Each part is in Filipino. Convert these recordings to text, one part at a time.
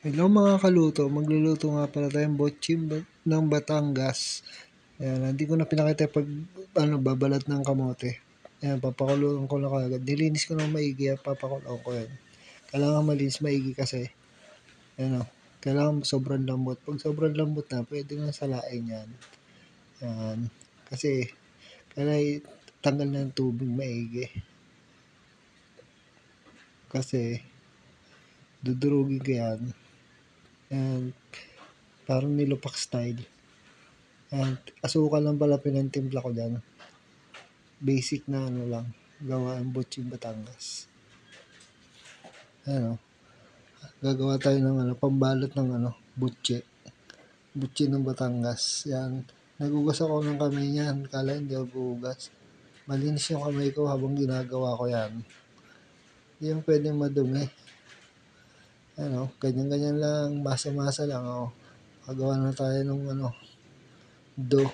Hello mga kaluto, magluluto nga pala tayong botchim ng Batangas. Ayan, hindi ko na pinakita pag babalat ng kamote. Ayan, papakuloan ko na kagad. Nilinis ko na maigi at papakuloan ko yan. Kailangan malinis maigi kasi. Ayan o, kailangan sobrang lambot. Pag sobrang lambot na, pwede na salain yan. Ayan, kasi kailangan tanggal na ng tubig maigi. Kasi dudurugin ko yan. Ayan, parang nilupak style. Ayan, asukal lang pala pinantimpla ko dyan. Basic na lang, gawa ang butching Batangas. Ayan gagawa tayo ng pambalot ng butche. Butche ng Batangas. Yan, nagugas ako ng kamay niyan, kala hindi ako bugas. Malinis yung kamay ko habang ginagawa ko yan. Hindi yung pwedeng madumi. Ganyan-ganyan lang, masa-masa lang. Gagawa na tayo ng dough.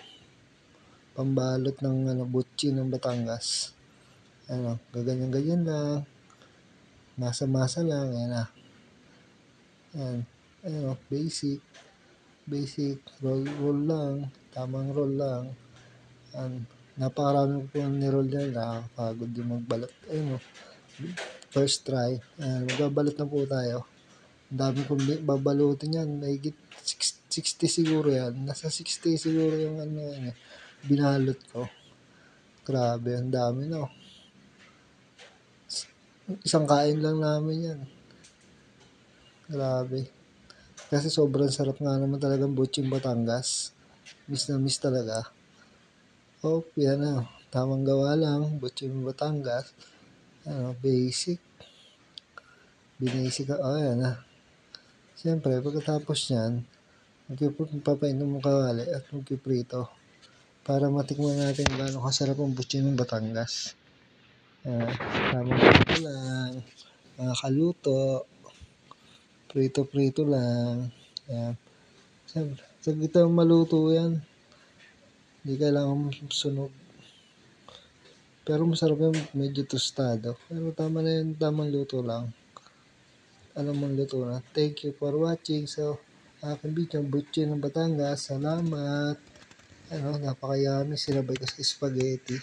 Pambalot ng butchi ng Batangas. Gaganyan-ganyan lang. Masa-masa lang. Ayan, basic. Roll lang. Tamang roll lang. Napakarami ko yung niroll yan. Nakakapagod yung magbalot. First try. Magbabalot na po tayo. Ang dami kong babalutin yan. Mahigit 60 siguro yan. Nasa 60 siguro yung binalot ko. Grabe, ang dami no. Isang kain lang namin yan. Grabe. Kasi sobrang sarap nga naman talagang butching Batangas. Miss na miss talaga. Yan na. Tamang gawa lang. Butching Batangas. Basic. Binasic. Yan na. Siyempre, pagkatapos yan, magpapainom ng kawali at magpiprito para matikman natin gaano kasarap ang butching ng Batangas. Tamang prito lang. Mga kaluto. Prito lang. Ayan. Saglit ang maluto yan. Hindi kailangan sunog. Pero masarap yung medyo tostado. Pero tama na yun, tamang luto lang. Alam mong luto na. Thank you for watching. So, aking video, butche ng Batangas. Salamat. Napakayami. Sinabay ko sa spaghetti.